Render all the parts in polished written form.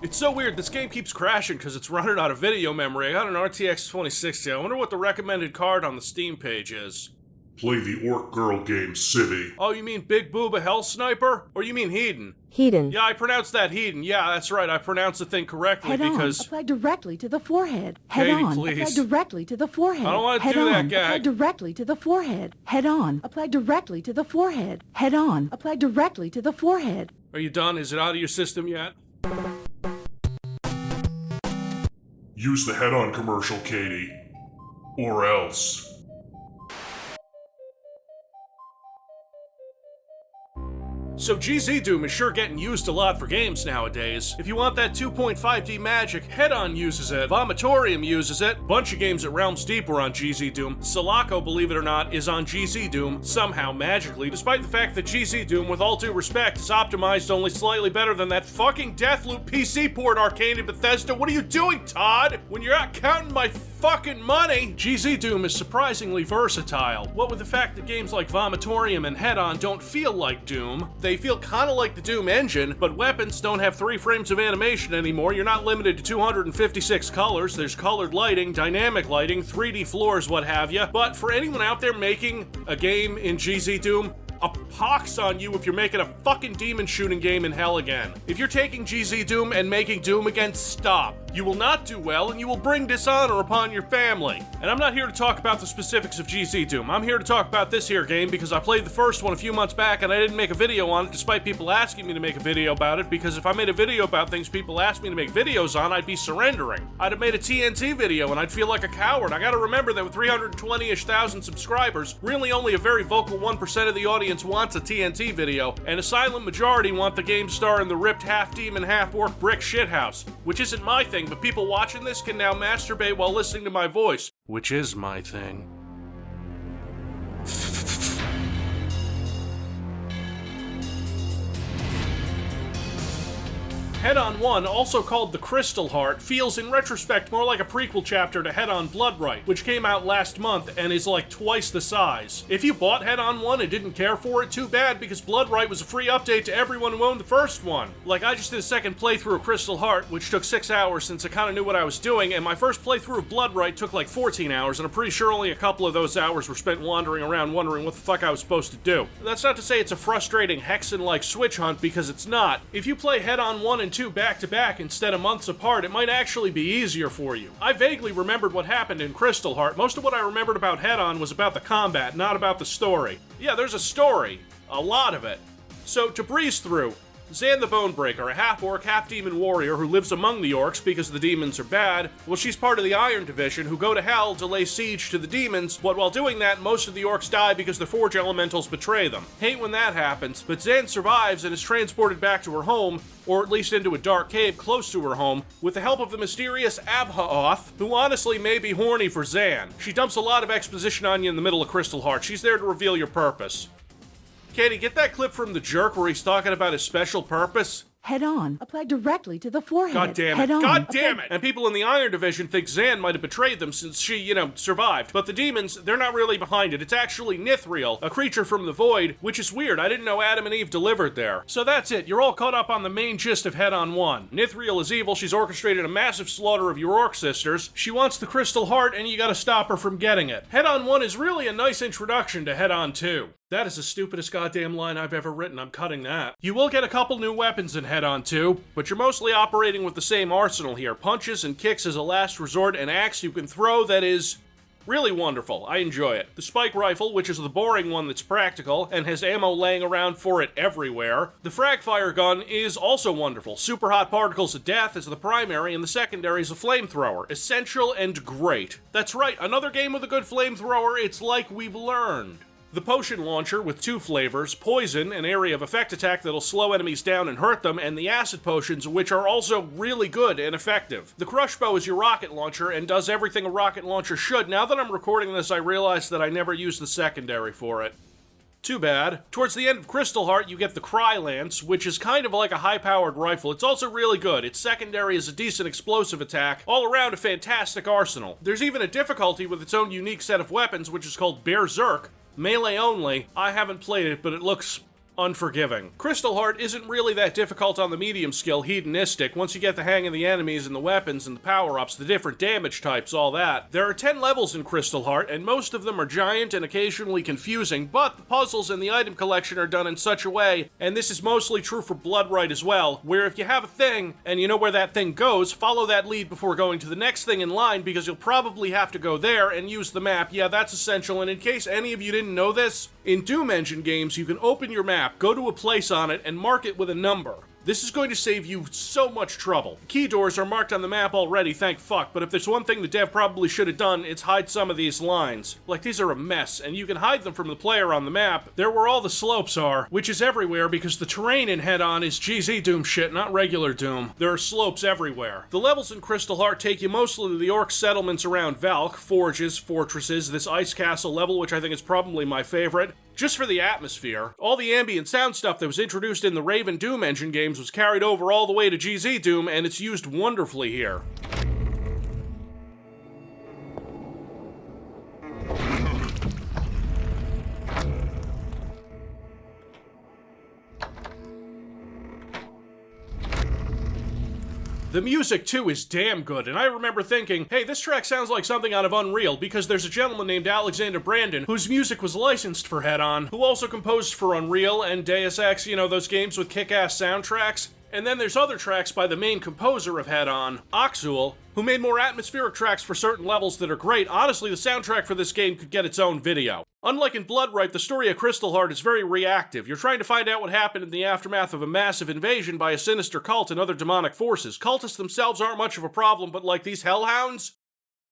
It's so weird, this game keeps crashing because it's running out of video memory. I got an RTX 2060, I wonder what the recommended card on the Steam page is. Play the Orc Girl game, Civvie. Oh, you mean Big Booba Hell Sniper? Or you mean Hedon? Hedon. Yeah, I pronounced that Hedon. Yeah, that's right, I pronounced the thing correctly Head because... on. Apply directly to the forehead. Katie, Head on. please. Apply directly to the forehead. I don't want to Head do that, on. gag. Apply directly to the forehead. Head on. Apply directly to the forehead. Head on. Apply directly to the forehead. Are you done? Is it out of your system yet? Use the head-on commercial, Katie. Or else. So GZDoom is sure getting used a lot for games nowadays. If you want that 2.5D magic, Hedon uses it, Vomitorium uses it, bunch of games at Realms Deep were on GZDoom, Sulaco, believe it or not, is on GZDoom, somehow, magically, despite the fact that GZDoom, with all due respect, is optimized only slightly better than that fucking Deathloop PC port Arcane and Bethesda. What are you doing, Todd? When you're not counting my fucking money! GZDoom is surprisingly versatile. What with the fact that games like Vomitorium and Hedon don't feel like Doom, they feel kinda like the Doom engine, but weapons don't have 3 frames of animation anymore. You're not limited to 256 colors. There's colored lighting, dynamic lighting, 3D floors, what have you. But for anyone out there making a game in GZDoom, a pox on you if you're making a fucking demon shooting game in hell again. If you're taking GZDoom and making Doom again, stop. You will not do well, and you will bring dishonor upon your family. And I'm not here to talk about the specifics of GZDoom. I'm here to talk about this here game because I played the first one a few months back and I didn't make a video on it despite people asking me to make a video about it, because if I made a video about things people asked me to make videos on, I'd be surrendering. I'd have made a TNT video and I'd feel like a coward. I gotta remember that with 320-ish thousand subscribers, really only a very vocal 1% of the audience wants a TNT video, and a silent majority want the game star in the ripped half-demon, half-orc brick shithouse, which isn't my thing, but people watching this can now masturbate while listening to my voice, which is my thing. Hedon 1, also called the Crystal Heart, feels in retrospect more like a prequel chapter to Hedon Bloodright, which came out last month and is like twice the size. If you bought Hedon 1 and didn't care for it, too bad, because Bloodright was a free update to everyone who owned the first one. Like, I just did a second playthrough of Crystal Heart, which took 6 hours since I kinda knew what I was doing, and my first playthrough of Bloodright took like 14 hours, and I'm pretty sure only a couple of those hours were spent wandering around wondering what the fuck I was supposed to do. That's not to say it's a frustrating Hexen-like switch hunt, because it's not. If you play Hedon 1 and 2 back-to-back instead of months apart, it might actually be easier for you. I vaguely remembered what happened in Crystal Heart. Most of what I remembered about Hedon was about the combat, not about the story. Yeah, there's a story. A lot of it. So, to breeze through, Zan the Bonebreaker, a half-orc, half-demon warrior who lives among the orcs because the demons are bad, well, she's part of the Iron Division, who go to hell to lay siege to the demons, but while doing that, most of the orcs die because the Forge Elementals betray them. Hate when that happens, but Zan survives and is transported back to her home, or at least into a dark cave close to her home, with the help of the mysterious Abhaoth, who honestly may be horny for Zan. She dumps a lot of exposition on you in the middle of Crystal Heart. She's there to reveal your purpose. Katie, get that clip from The Jerk where he's talking about his special purpose? Head on. Apply directly to the forehead. God damn it. Head on. God damn it! And people in the Iron Division think Zan might have betrayed them since she, survived. But the demons, they're not really behind it. It's actually Nithriel, a creature from the Void, which is weird. I didn't know Adam and Eve delivered there. So that's it. You're all caught up on the main gist of Hedon 1. Nithriel is evil. She's orchestrated a massive slaughter of your orc sisters. She wants the Crystal Heart, and you gotta stop her from getting it. Hedon 1 is really a nice introduction to Hedon 2. That is the stupidest goddamn line I've ever written. I'm cutting that. You will get a couple new weapons in Hedon 2, but you're mostly operating with the same arsenal here. Punches and kicks as a last resort, an axe you can throw that is really wonderful. I enjoy it. The spike rifle, which is the boring one that's practical, and has ammo laying around for it everywhere. The frag fire gun is also wonderful. Super hot particles of death is the primary, and the secondary is a flamethrower. Essential and great. That's right, another game with a good flamethrower, it's like we've learned. The potion launcher with 2 flavors, poison, an area of effect attack that'll slow enemies down and hurt them, and the acid potions, which are also really good and effective. The crush bow is your rocket launcher and does everything a rocket launcher should. Now that I'm recording this, I realize that I never used the secondary for it. Too bad. Towards the end of Crystal Heart, you get the Cry Lance, which is kind of like a high-powered rifle. It's also really good. Its secondary is a decent explosive attack. All around, a fantastic arsenal. There's even a difficulty with its own unique set of weapons, which is called Berserk. Melee only. I haven't played it, but it looks unforgiving. Crystal Heart isn't really that difficult on the medium skill, hedonistic, once you get the hang of the enemies and the weapons and the power-ups, the different damage types, all that. There are 10 levels in Crystal Heart, and most of them are giant and occasionally confusing, but the puzzles and the item collection are done in such a way, and this is mostly true for Bloodright as well, where if you have a thing, and you know where that thing goes, follow that lead before going to the next thing in line, because you'll probably have to go there and use the map. Yeah, that's essential, and in case any of you didn't know this, in Doom Engine games, you can open your map, go to a place on it, and mark it with a number. This is going to save you so much trouble. Key doors are marked on the map already, thank fuck, but if there's one thing the dev probably should have done, it's hide some of these lines. Like, these are a mess, and you can hide them from the player on the map. They're where all the slopes are, which is everywhere because the terrain in Hedon is GZDoom shit, not regular Doom. There are slopes everywhere. The levels in Crystal Heart take you mostly to the orc settlements around Valk, forges, fortresses, this ice castle level, which I think is probably my favorite. Just for the atmosphere. All the ambient sound stuff that was introduced in the Raven Doom Engine games was carried over all the way to GZDoom, and it's used wonderfully here. The music, too, is damn good, and I remember thinking, hey, this track sounds like something out of Unreal, because there's a gentleman named Alexander Brandon, whose music was licensed for Hedon, who also composed for Unreal and Deus Ex, you know, those games with kick-ass soundtracks. And then there's other tracks by the main composer of Hedon, Oxul, who made more atmospheric tracks for certain levels that are great. Honestly, the soundtrack for this game could get its own video. Unlike in Bloodright, the story of Crystal Heart is very reactive. You're trying to find out what happened in the aftermath of a massive invasion by a sinister cult and other demonic forces. Cultists themselves aren't much of a problem, but like these hellhounds?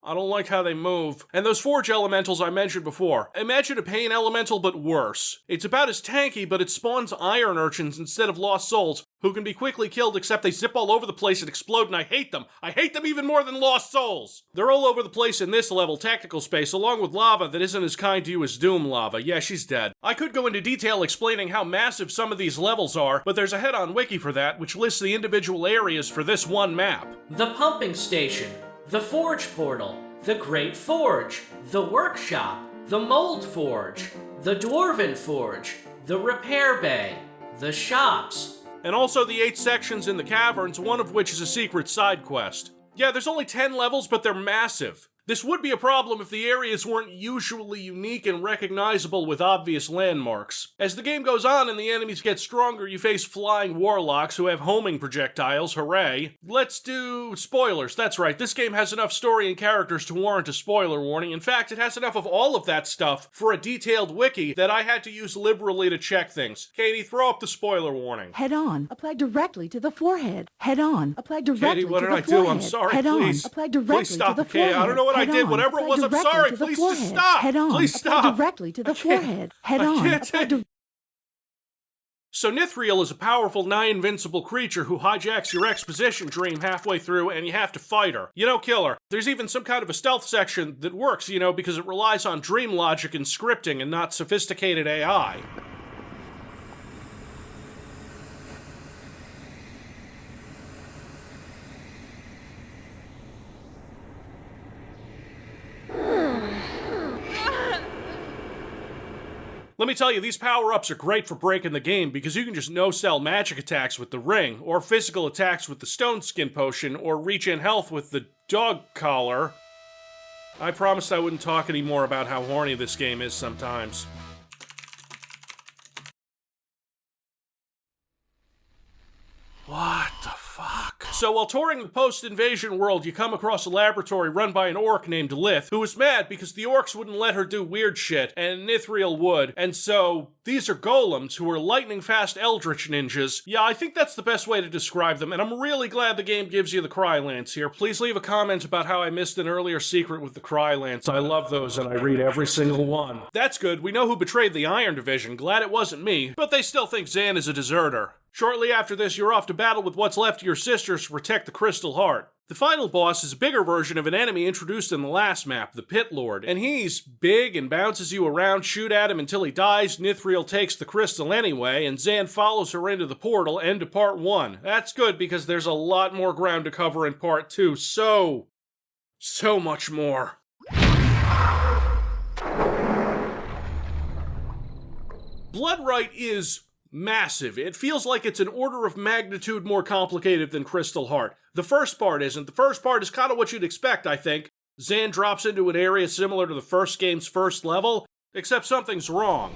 I don't like how they move. And those forge elementals I mentioned before. Imagine a pain elemental, but worse. It's about as tanky, but it spawns iron urchins instead of lost souls, who can be quickly killed except they zip all over the place and explode, and I hate them. I hate them even more than lost souls. They're all over the place in this level, technical space, along with lava that isn't as kind to you as Doom lava. Yeah, she's dead. I could go into detail explaining how massive some of these levels are, but there's a Hedon wiki for that, which lists the individual areas for this one map. The pumping station, the forge portal, the great forge, the workshop, the mold forge, the dwarven forge, the repair bay, the shops, and also the 8 sections in the caverns, one of which is a secret side quest. Yeah, there's only 10 levels, but they're massive. This would be a problem if the areas weren't usually unique and recognizable with obvious landmarks. As the game goes on and the enemies get stronger, you face flying warlocks who have homing projectiles, hooray. Let's do spoilers, that's right, this game has enough story and characters to warrant a spoiler warning. In fact, it has enough of all of that stuff for a detailed wiki that I had to use liberally to check things. Katie, throw up the spoiler warning. Head-on. Apply directly to the forehead. Head-on. Apply directly Katie, what to did the I forehead. do? I'm sorry, Head-on. please. Apply directly Please stop, to the Katie. forehead. I don't know what I did. Head-on. Whatever it Apply was, I'm directly sorry. to the Please forehead. just stop. Head-on. Please Apply stop. directly to the I can't- forehead. I Head-on. can't Apply take- So Nithriel is a powerful, nigh-invincible creature who hijacks your exposition dream halfway through, and you have to fight her. You know, kill her. There's even some kind of a stealth section that works, you know, because it relies on dream logic and scripting and not sophisticated AI. Let me tell you, these power-ups are great for breaking the game because you can just no-sell magic attacks with the ring, or physical attacks with the stone skin potion, or regen health with the dog collar. I promised I wouldn't talk anymore about how horny this game is sometimes. What the fuck? So while touring the post-invasion world, you come across a laboratory run by an orc named Lith, who was mad because the orcs wouldn't let her do weird shit, and Nithriel would, and so these are golems, who are lightning-fast eldritch ninjas. Yeah, I think that's the best way to describe them, and I'm really glad the game gives you the Crylance here. Please leave a comment about how I missed an earlier secret with the Crylance. I love those, and I read every single one. That's good, we know who betrayed the Iron Division, glad it wasn't me, but they still think Zan is a deserter. Shortly after this, you're off to battle with what's left of your sisters to protect the Crystal Heart. The final boss is a bigger version of an enemy introduced in the last map, the Pit Lord, and he's big and bounces you around, shoot at him until he dies, Nithriel takes the crystal anyway, and Zan follows her into the portal, end of part 1. That's good because there's a lot more ground to cover in part 2, so much more. Bloodright is massive. It feels like it's an order of magnitude more complicated than Crystal Heart. The first part isn't. The first part is kind of what you'd expect, I think. Zan drops into an area similar to the first game's first level, except something's wrong.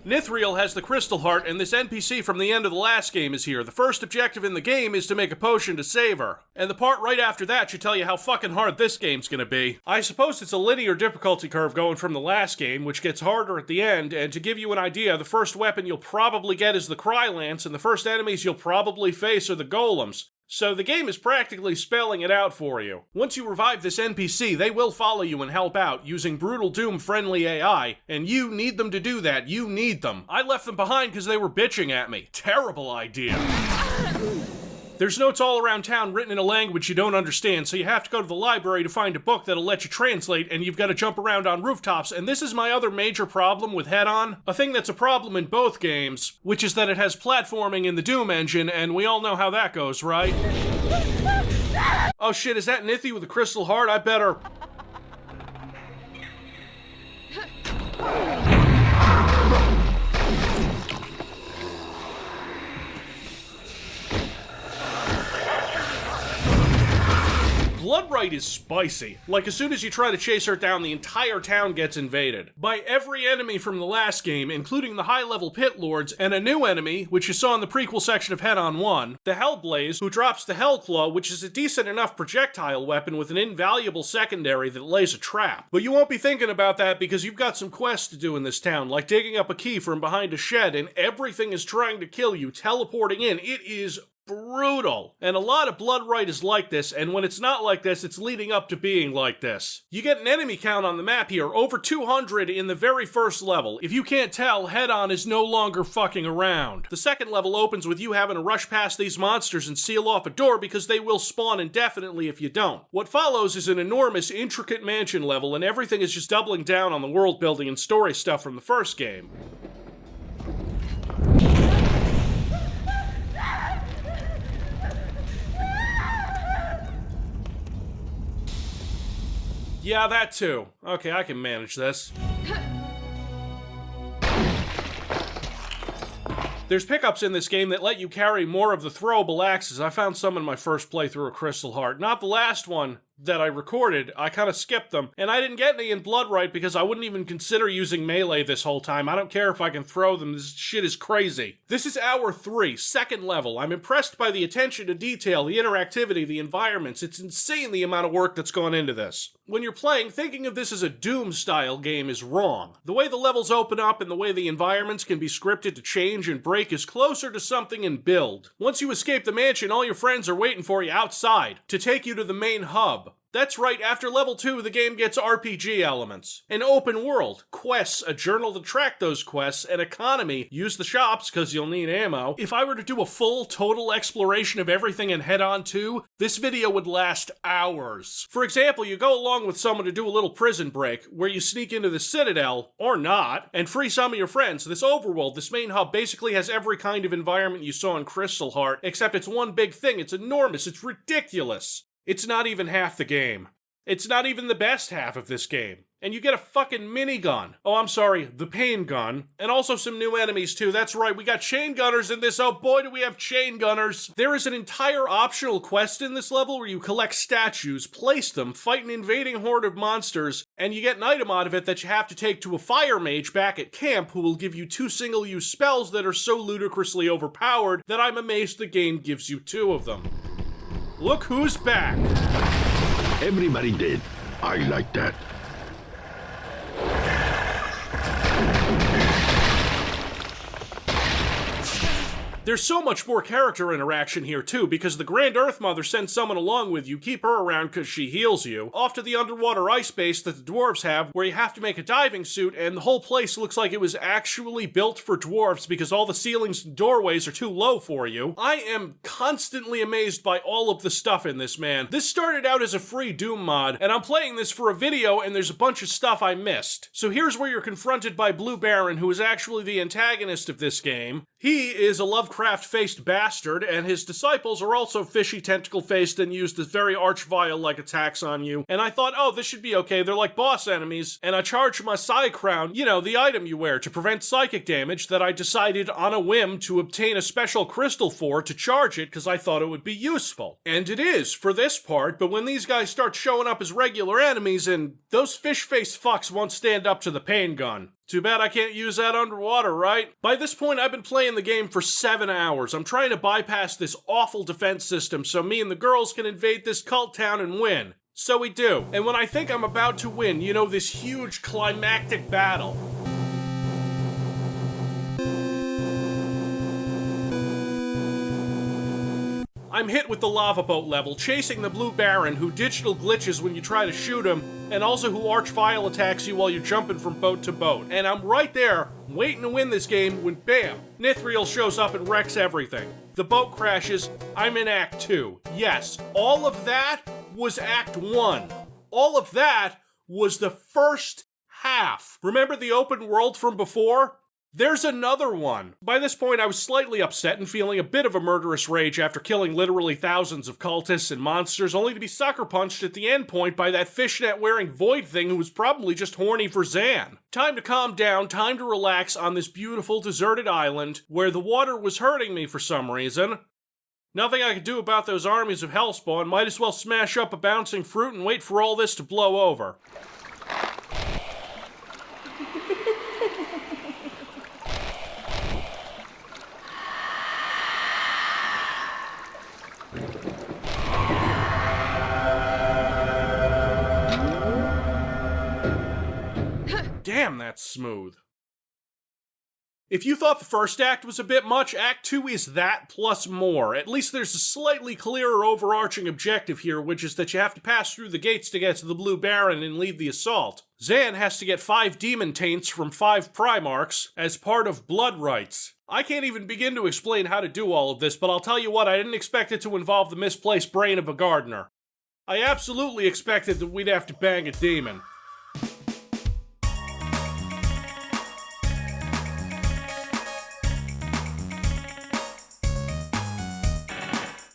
Nithriel has the Crystal Heart, and this NPC from the end of the last game is here. The first objective in the game is to make a potion to save her. And the part right after that should tell you how fucking hard this game's gonna be. I suppose it's a linear difficulty curve going from the last game, which gets harder at the end, and to give you an idea, the first weapon you'll probably get is the Crylance, and the first enemies you'll probably face are the golems. So the game is practically spelling it out for you. Once you revive this NPC, they will follow you and help out using Brutal Doom friendly AI, and you need them to do that. You need them. I left them behind because they were bitching at me. Terrible idea. There's notes all around town written in a language you don't understand, so you have to go to the library to find a book that'll let you translate, and you've got to jump around on rooftops, and this is my other major problem with Hedon. A thing that's a problem in both games, which is that it has platforming in the Doom engine, and we all know how that goes, right? Oh shit, is that Nithie with a Crystal Heart? I better... Bloodright is spicy. Like, as soon as you try to chase her down, the entire town gets invaded. By every enemy from the last game, including the high-level pit lords, and a new enemy, which you saw in the prequel section of Hedon 1, the Hellblaze, who drops the Hellclaw, which is a decent enough projectile weapon with an invaluable secondary that lays a trap. But you won't be thinking about that because you've got some quests to do in this town, like digging up a key from behind a shed, and everything is trying to kill you, teleporting in. It is brutal. And a lot of Bloodright is like this, and when it's not like this, it's leading up to being like this. You get an enemy count on the map here, over 200 in the very first level. If you can't tell, Hedon is no longer fucking around. The second level opens with you having to rush past these monsters and seal off a door because they will spawn indefinitely if you don't. What follows is an enormous, intricate mansion level, and everything is just doubling down on the world building and story stuff from the first game. Yeah, that too. Okay, I can manage this. There's pickups in this game that let you carry more of the throwable axes. I found some in my first playthrough of Crystal Heart. Not the last one that I recorded. I kind of skipped them. And I didn't get any in Bloodright because I wouldn't even consider using melee this whole time. I don't care if I can throw them. This shit is crazy. This is Hour 3, second level. I'm impressed by the attention to detail, the interactivity, the environments. It's insane the amount of work that's gone into this. When you're playing, thinking of this as a Doom-style game is wrong. The way the levels open up and the way the environments can be scripted to change and break is closer to something in Build. Once you escape the mansion, all your friends are waiting for you outside to take you to the main hub. That's right, after level 2, the game gets RPG elements. An open world, quests, a journal to track those quests, an economy, use the shops because you'll need ammo. If I were to do a full, total exploration of everything in Hedon 2, this video would last hours. For example, you go along with someone to do a little prison break, where you sneak into the Citadel, or not, and free some of your friends. This overworld, this main hub, basically has every kind of environment you saw in Crystal Heart, except it's one big thing. It's enormous, it's ridiculous. It's not even half the game. It's not even the best half of this game. And you get a fucking minigun. Oh, I'm sorry, the pain gun. And also some new enemies too. That's right, we got chain gunners in this. Oh boy, do we have chain gunners. There is an entire optional quest in this level where you collect statues, place them, fight an invading horde of monsters, and you get an item out of it that you have to take to a fire mage back at camp who will give you 2 single-use spells that are so ludicrously overpowered that I'm amazed the game gives you 2 of them. Look who's back! Everybody did. I like that. There's so much more character interaction here too, because the Grand Earth Mother sends someone along with you, keep her around because she heals you, off to the underwater ice base that the dwarves have, where you have to make a diving suit, and the whole place looks like it was actually built for dwarves because all the ceilings and doorways are too low for you. I am constantly amazed by all of the stuff in this, man. This started out as a free Doom mod, and I'm playing this for a video, and there's a bunch of stuff I missed. So here's where you're confronted by Blue Baron, who is actually the antagonist of this game. He is a Lovecraft Lovecraft-faced bastard, and his disciples are also fishy tentacle-faced and use this very archvile-like attacks on you. And I thought, oh, this should be okay, they're like boss enemies. And I charged my Psi Crown, you know, the item you wear to prevent psychic damage, that I decided on a whim to obtain a special crystal for to charge it because I thought it would be useful. And it is, for this part, but when these guys start showing up as regular enemies, and those fish-faced fucks won't stand up to the pain gun. Too bad I can't use that underwater, right? By this point, I've been playing the game for 7 hours. I'm trying to bypass this awful defense system so me and the girls can invade this cult town and win. So we do. And when I think I'm about to win, you know, this huge climactic battle, I'm hit with the lava boat level, chasing the Blue Baron, who digital glitches when you try to shoot him, and also who archvile attacks you while you're jumping from boat to boat. And I'm right there, waiting to win this game, when bam, Nithriel shows up and wrecks everything. The boat crashes, I'm in Act 2. Yes, all of that was Act 1. All of that was the first half. Remember the open world from before? There's another one. By this point, I was slightly upset and feeling a bit of a murderous rage after killing literally thousands of cultists and monsters, only to be sucker punched at the end point by that fishnet-wearing void thing who was probably just horny for Zan. Time to calm down, time to relax on this beautiful deserted island where the water was hurting me for some reason. Nothing I could do about those armies of hellspawn, might as well smash up a bouncing fruit and wait for all this to blow over. Damn, that's smooth. If you thought the first act was a bit much, Act 2 is that plus more. At least there's a slightly clearer overarching objective here, which is that you have to pass through the gates to get to the Blue Baron and lead the assault. Zan has to get 5 demon taints from 5 Primarchs as part of blood rites. I can't even begin to explain how to do all of this, but I'll tell you what, I didn't expect it to involve the misplaced brain of a gardener. I absolutely expected that we'd have to bang a demon.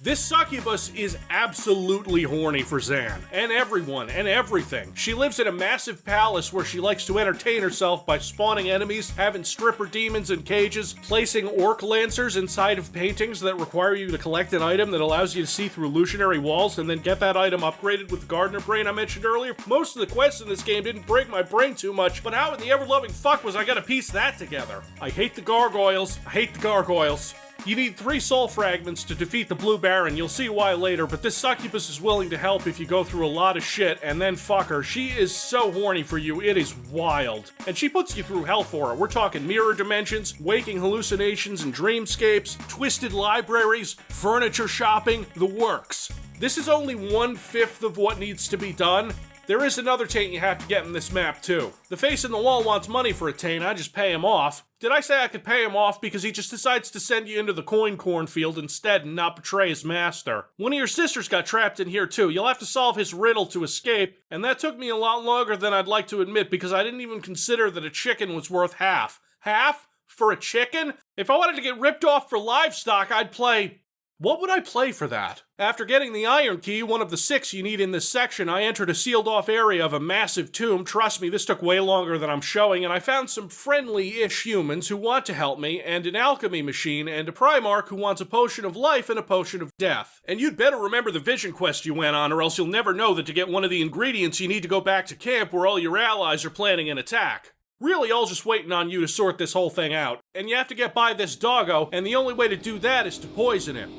This succubus is absolutely horny for Zan, and everyone, and everything. She lives in a massive palace where she likes to entertain herself by spawning enemies, having stripper demons in cages, placing orc lancers inside of paintings that require you to collect an item that allows you to see through illusionary walls and then get that item upgraded with the gardener brain I mentioned earlier. Most of the quests in this game didn't break my brain too much, but how in the ever-loving fuck was I gonna piece that together? I hate the gargoyles. I hate the gargoyles. You need 3 soul fragments to defeat the Blue Baron, you'll see why later, but this succubus is willing to help if you go through a lot of shit, and then fuck her. She is so horny for you, it is wild. And she puts you through hell for it. We're talking mirror dimensions, waking hallucinations and dreamscapes, twisted libraries, furniture shopping, the works. This is only 1/5 of what needs to be done. There is another taint you have to get in this map, too. The face in the wall wants money for a taint, I just pay him off. Did I say I could pay him off because he just decides to send you into the coin cornfield instead and not betray his master? One of your sisters got trapped in here, too. You'll have to solve his riddle to escape, and that took me a lot longer than I'd like to admit because I didn't even consider that a chicken was worth half. Half? For a chicken? If I wanted to get ripped off for livestock, I'd play... What would I play for that? After getting the Iron Key, one of the 6 you need in this section, I entered a sealed-off area of a massive tomb. Trust me, this took way longer than I'm showing, and I found some friendly-ish humans who want to help me, and an alchemy machine, and a Primarch who wants a potion of life and a potion of death. And you'd better remember the vision quest you went on, or else you'll never know that to get one of the ingredients you need to go back to camp where all your allies are planning an attack. Really, all just waiting on you to sort this whole thing out. And you have to get by this doggo, and the only way to do that is to poison him.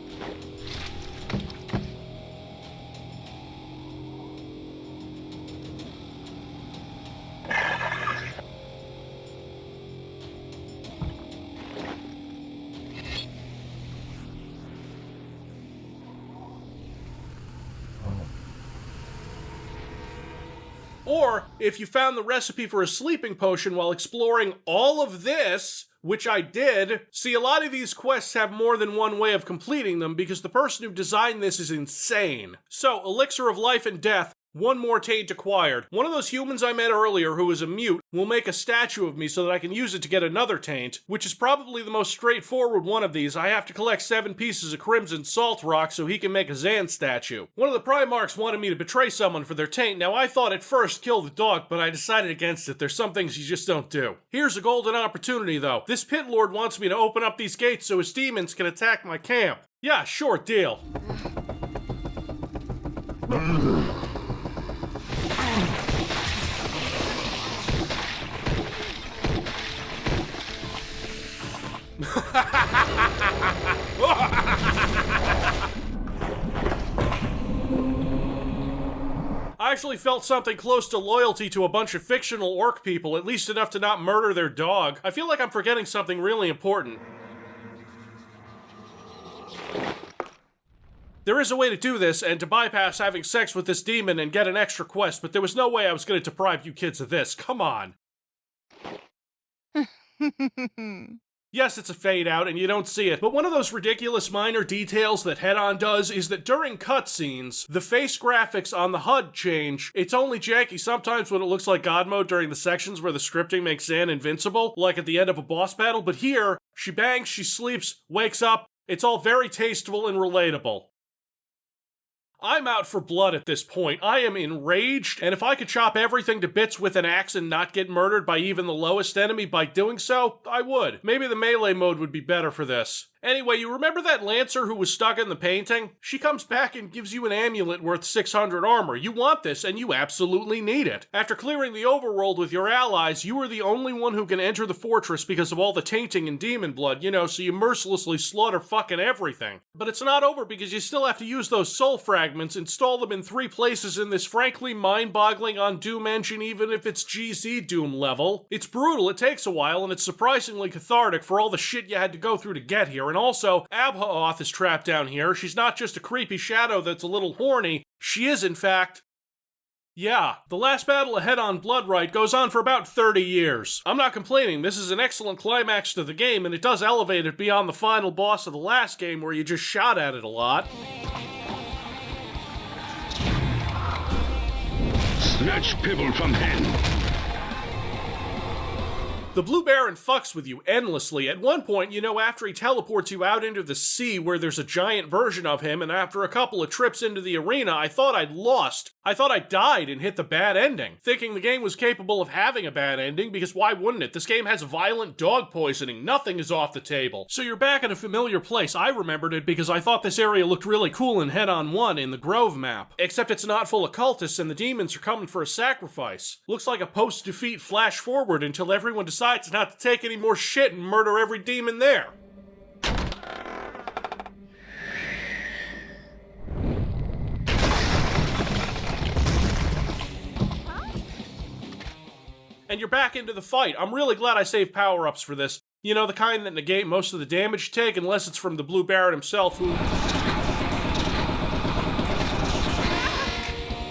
Or, if you found the recipe for a sleeping potion while exploring all of this, which I did, see, a lot of these quests have more than one way of completing them because the person who designed this is insane. So, Elixir of Life and Death, One more taint acquired. One of those humans I met earlier who was a mute will make a statue of me so that I can use it to get another taint, which is probably the most straightforward one of these. I have to collect 7 pieces of crimson salt rock so he can make a Zan statue. One of the Primarchs wanted me to betray someone for their taint. Now I thought at first kill the dog, but I decided against it. There's some things you just don't do. Here's a golden opportunity though. This pit lord wants me to open up these gates so his demons can attack my camp. Yeah, sure, deal. I actually felt something close to loyalty to a bunch of fictional orc people, at least enough to not murder their dog. I feel like I'm forgetting something really important. There is a way to do this, and to bypass having sex with this demon and get an extra quest, but there was no way I was going to deprive you kids of this. Come on. Yes, it's a fade out and you don't see it, but one of those ridiculous minor details that Hedon does is that during cutscenes, the face graphics on the HUD change. It's only janky sometimes when it looks like God mode during the sections where the scripting makes Zan invincible, like at the end of a boss battle, but here, she bangs, she sleeps, wakes up, it's all very tasteful and relatable. I'm out for blood at this point. I am enraged, and if I could chop everything to bits with an axe and not get murdered by even the lowest enemy by doing so, I would. Maybe the melee mode would be better for this. Anyway, you remember that Lancer who was stuck in the painting? She comes back and gives you an amulet worth 600 armor. You want this, and you absolutely need it. After clearing the overworld with your allies, you are the only one who can enter the fortress because of all the tainting and demon blood, you know, so you mercilessly slaughter fucking everything. But it's not over because you still have to use those soul fragments, install them in 3 places in this frankly mind-boggling on Doom engine, even if it's GZDoom level. It's brutal, it takes a while, and it's surprisingly cathartic for all the shit you had to go through to get here. And also, Abhaoth is trapped down here. She's not just a creepy shadow that's a little horny. She is, in fact... Yeah, the last battle of Hedon Bloodright goes on for about 30 years. I'm not complaining, this is an excellent climax to the game, and it does elevate it beyond the final boss of the last game where you just shot at it a lot. Snatch people from him. The Blue Baron fucks with you endlessly. At one point, you know, after he teleports you out into the sea where there's a giant version of him, and after a couple of trips into the arena, I thought I'd lost. I thought I died and hit the bad ending, thinking the game was capable of having a bad ending, because why wouldn't it? This game has violent dog poisoning. Nothing is off the table. So you're back at a familiar place. I remembered it because I thought this area looked really cool in Hedon 1 in the Grove map. Except it's not full of cultists and the demons are coming for a sacrifice. Looks like a post-defeat flash forward until everyone decides not to take any more shit and murder every demon there. And you're back into the fight. I'm really glad I saved power-ups for this. You know, the kind that negate most of the damage you take, unless it's from the Blue Baron himself, who...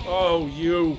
Oh, you...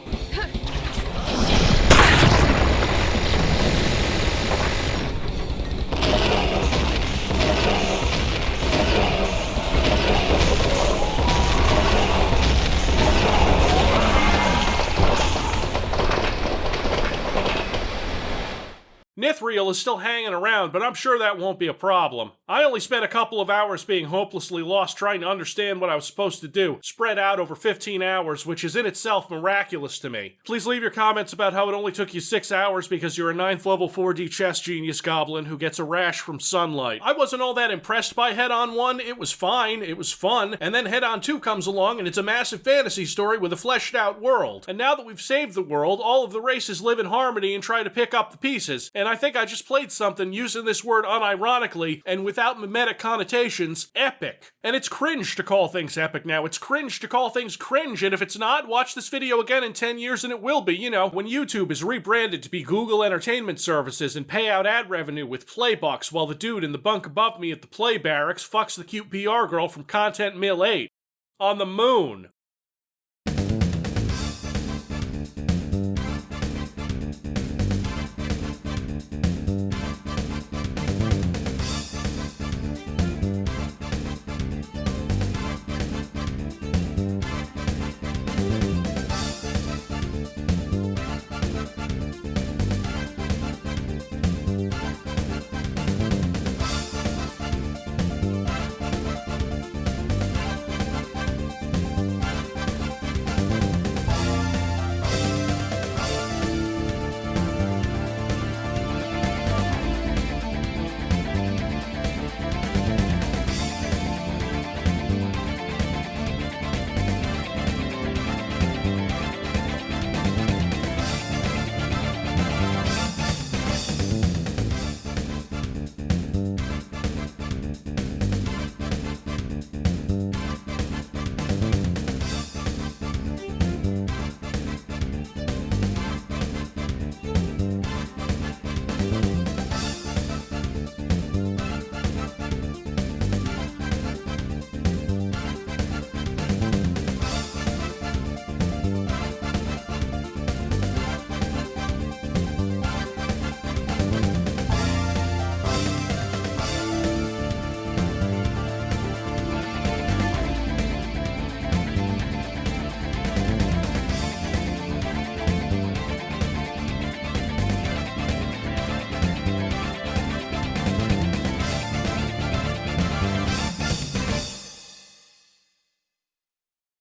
Nithriel is still hanging around, but I'm sure that won't be a problem. I only spent a couple of hours being hopelessly lost trying to understand what I was supposed to do, spread out over 15 hours, which is in itself miraculous to me. Please leave your comments about how it only took you 6 hours because you're a 9th level 4D chess genius goblin who gets a rash from sunlight. I wasn't all that impressed by Hedon 1, it was fine, it was fun, and then Hedon 2 comes along and it's a massive fantasy story with a fleshed out world. And now that we've saved the world, all of the races live in harmony and try to pick up the pieces, and I think I just played something using this word unironically and without mimetic connotations, epic. And it's cringe to call things epic now. It's cringe to call things cringe, and if it's not, watch this video again in 10 years and it will be, you know, when YouTube is rebranded to be Google Entertainment Services and pay out ad revenue with Playbucks while the dude in the bunk above me at the Play Barracks fucks the cute PR girl from Content Mill 8. On the moon.